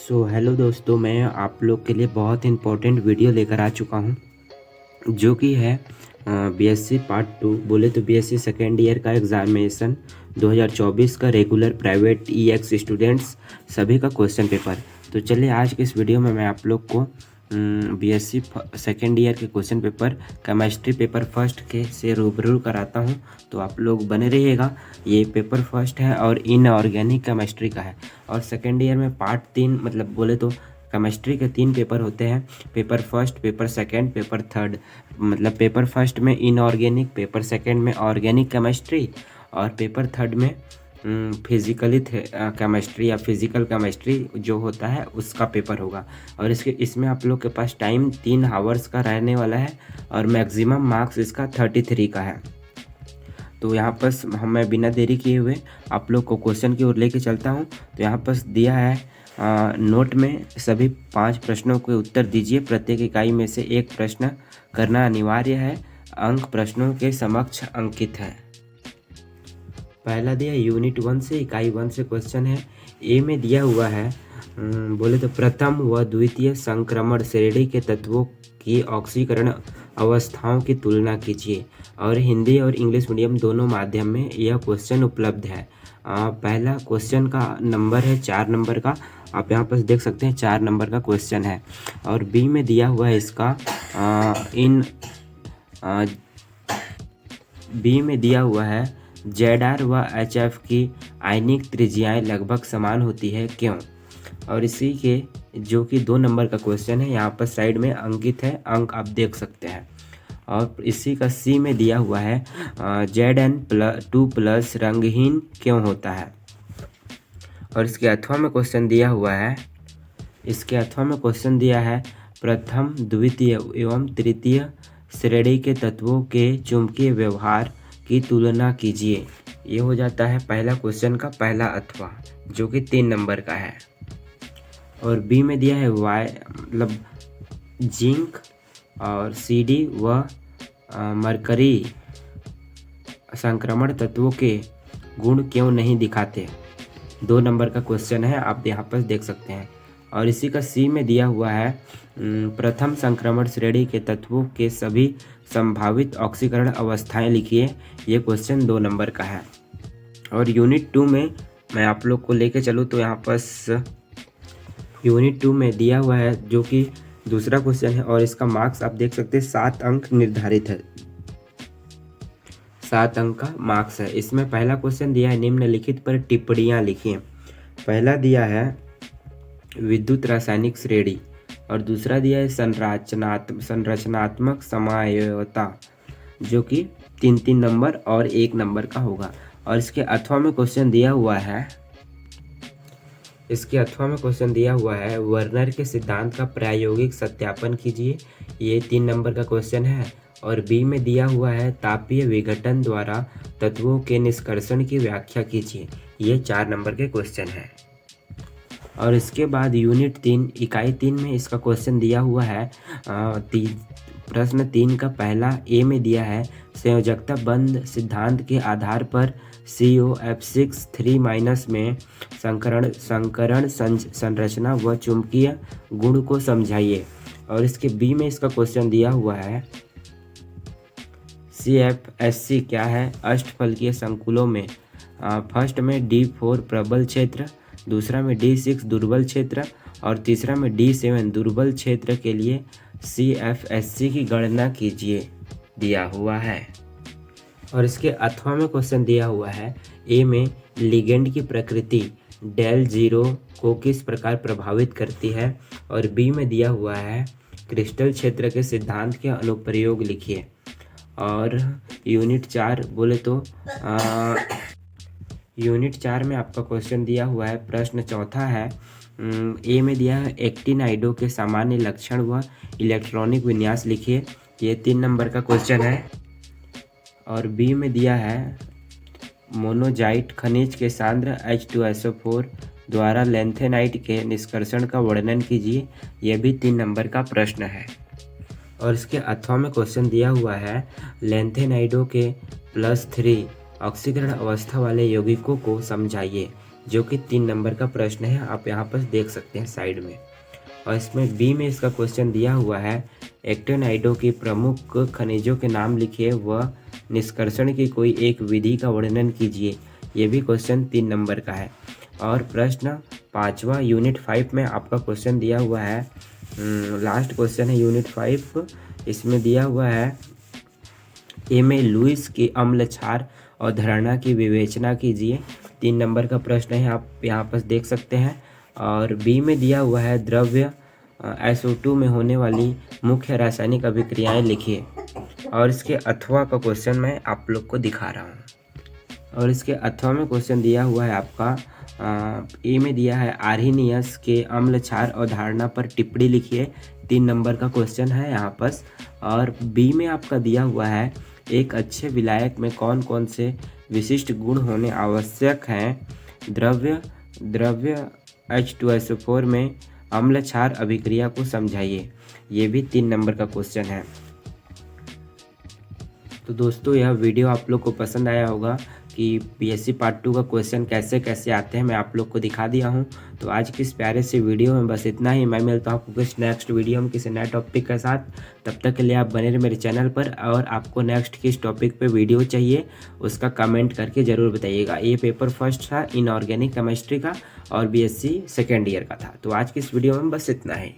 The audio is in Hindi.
हेलो दोस्तों, मैं आप लोग के लिए बहुत इम्पोर्टेंट वीडियो लेकर आ चुका हूँ जो कि है बीएससी पार्ट 2। बोले तो बीएससी सेकेंड ईयर का एग्ज़ामिनेशन 2024 का रेगुलर प्राइवेट ईएक्स स्टूडेंट्स सभी का क्वेश्चन पेपर। तो चलिए आज के इस वीडियो में मैं आप लोग को बीएससी सेकेंड ईयर के question paper chemistry paper first के से रूबरू कराता हूं। तो आप लोग बने रहिएगा। ये पेपर फर्स्ट है और इनऑर्गेनिक केमिस्ट्री का है। और सेकेंड ईयर में पार्ट 3 मतलब बोले तो केमिस्ट्री के 3 पेपर होते हैं। Paper first, paper second, paper third. मतलब पेपर फर्स्ट में इनऑर्गेनिक, पेपर सेकेंड में ऑर्गेनिक केमिस्ट्री और पेपर थर्ड में फिजिकली केमिस्ट्री या फिजिकल केमिस्ट्री जो होता है उसका पेपर होगा। और इसमें आप लोग के पास टाइम 3 आवर्स का रहने वाला है और मैक्सिमम मार्क्स इसका 33 का है। तो यहाँ पर मैं बिना देरी किए हुए आप लोग को क्वेश्चन की ओर लेके चलता हूँ। तो यहाँ पर दिया है नोट में सभी 5 प्रश्नों के उत्तर दीजिए। प्रत्येक इकाई में से एक प्रश्न करना अनिवार्य है। अंक प्रश्नों के समक्ष अंकित है। पहला दिया यूनिट 1 से, इकाई 1 से क्वेश्चन है। ए में दिया हुआ है बोले तो प्रथम व द्वितीय संक्रमण श्रेणी के तत्वों की ऑक्सीकरण अवस्थाओं की तुलना कीजिए। और हिंदी और इंग्लिश मीडियम दोनों माध्यम में यह क्वेश्चन उपलब्ध है। पहला क्वेश्चन का नंबर है 4 नंबर का। आप यहाँ पर देख सकते हैं 4 नंबर का क्वेश्चन है। और बी में दिया हुआ है इसका बी में दिया हुआ है ZR व HF की आयनिक त्रिज्याएं लगभग समान होती है, क्यों? और इसी के जो कि 2 नंबर का क्वेश्चन है यहाँ पर साइड में अंकित है, अंक आप देख सकते हैं। और इसी का सी में दिया हुआ है Zn+2+ रंगहीन क्यों होता है। और इसके अथवा में क्वेश्चन दिया हुआ है, प्रथम, द्वितीय एवं तृतीय श्रेणी के तत्वों के चुंबकीय व्यवहार की तुलना कीजिए। ये हो जाता है पहला क्वेश्चन का पहला अथवा जो कि 3 नंबर का है। और बी में दिया है मतलब जिंक और CD व मरकरी संक्रमण तत्वों के गुण क्यों नहीं दिखाते। 2 नंबर का क्वेश्चन है, आप यहाँ पर देख सकते हैं। और इसी का सी में दिया हुआ है प्रथम संक्रमण श्रेणी के तत्वों के सभी संभावित ऑक्सीकरण अवस्थाएं लिखिए। ये क्वेश्चन 2 नंबर का है। और यूनिट 2 में मैं आप लोग को लेके चलूँ तो यहाँ पर यूनिट 2 में दिया हुआ है जो कि दूसरा क्वेश्चन है। और इसका मार्क्स आप देख सकते हैं 7 अंक निर्धारित है, 7 अंक का मार्क्स है। इसमें पहला क्वेश्चन दिया है निम्नलिखित पर टिप्पणियां लिखिए। पहला दिया है विद्युत रासायनिक श्रेणी और दूसरा दिया है संरचनात्मक समायवता जो कि 3-3 नंबर और 1 नंबर का होगा। और इसके अथवा में क्वेश्चन दिया हुआ है वर्नर के सिद्धांत का प्रायोगिक सत्यापन कीजिए। ये 3 नंबर का क्वेश्चन है। और बी में दिया हुआ है तापीय विघटन द्वारा तत्वों के निष्कर्षण की व्याख्या कीजिए। ये 4 नंबर के क्वेश्चन है। और इसके बाद यूनिट 3 इकाई 3 में इसका क्वेश्चन दिया हुआ है प्रश्न 3 का पहला ए में दिया है संयोजकता बंध सिद्धांत के आधार पर COF6 3- में संकरण संरचना व चुंबकीय गुण को समझाइए। और इसके बी में इसका क्वेश्चन दिया हुआ है CFSC क्या है अष्टफलकीय संकुलों में। फर्स्ट में D4 प्रबल क्षेत्र, दूसरा में D6 दुर्बल क्षेत्र और तीसरा में D7 दुर्बल क्षेत्र के लिए CFSC की गणना कीजिए, दिया हुआ है। और इसके अथवा में क्वेश्चन दिया हुआ है ए में लिगेंड की प्रकृति del0 को किस प्रकार प्रभावित करती है। और बी में दिया हुआ है क्रिस्टल क्षेत्र के सिद्धांत के अनुप्रयोग लिखिए। और यूनिट 4 बोले तो यूनिट 4 में आपका क्वेश्चन दिया हुआ है प्रश्न चौथा है ए में दिया है एक्टिनाइडो के सामान्य लक्षण व इलेक्ट्रॉनिक विन्यास लिखिए। ये 3 नंबर का क्वेश्चन है। और बी में दिया है मोनोजाइट खनिज के सांद्र H2SO4 द्वारा लैंथेनाइट के निष्कर्षण का वर्णन कीजिए। यह भी 3 नंबर का प्रश्न है। और इसके अथवा में क्वेश्चन दिया हुआ है लैंथेनाइडो के +3 ऑक्सीकरण अवस्था वाले यौगिकों को समझाइए। जो कि 3 नंबर का प्रश्न है, आप यहाँ पर देख सकते हैं साइड में। और इसमें बी में इसका क्वेश्चन दिया हुआ है, एक्टिनाइडों की प्रमुख खनिजों के नाम लिखिए व निष्कर्षण की कोई एक विधि का वर्णन कीजिए। ये भी क्वेश्चन 3 नंबर का है। और प्रश्न 5वां यूनिट 5 में आपका क्वेश्चन दिया हुआ है, लास्ट क्वेश्चन है यूनिट 5। इसमें दिया हुआ है, ए में लुईस की अम्ल क्षार अवधारणा की विवेचना कीजिए। 3 नंबर का प्रश्न है, आप यहाँ पर देख सकते हैं। और बी में दिया हुआ है, द्रव्य SO2 में होने वाली मुख्य रासायनिक अभिक्रियाएं लिखिए। और इसके अथवा का क्वेश्चन मैं आप लोग को दिखा रहा हूँ। और इसके अथवा में क्वेश्चन दिया हुआ है आपका, ए में दिया है, आर्हीनियस के अम्ल क्षार अवधारणा पर टिप्पणी लिखिए। 3 नंबर का क्वेश्चन है यहाँ पर। और बी में आपका दिया हुआ है, एक अच्छे विलायक में कौन कौन से विशिष्ट गुण होने आवश्यक हैं। द्रव्य H2SO4 में अम्ल क्षार अभिक्रिया को समझाइए। ये भी 3 नंबर का क्वेश्चन है। तो दोस्तों, यह वीडियो आप लोग को पसंद आया होगा कि BSc पार्ट 2 का क्वेश्चन कैसे कैसे आते हैं, मैं आप लोग को दिखा दिया हूं। तो आज की इस प्यारे से वीडियो में बस इतना ही। मैं मिलता हूं आपको किस नेक्स्ट वीडियो में किसी नए टॉपिक के साथ। तब तक के लिए आप बने रहे मेरे चैनल पर। और आपको नेक्स्ट किस टॉपिक पे वीडियो चाहिए उसका कमेंट करके ज़रूर बताइएगा। ये पेपर फर्स्ट था इनऑर्गेनिक केमिस्ट्री का और BSc सेकेंड ईयर का था। तो आज की इस वीडियो में बस इतना ही।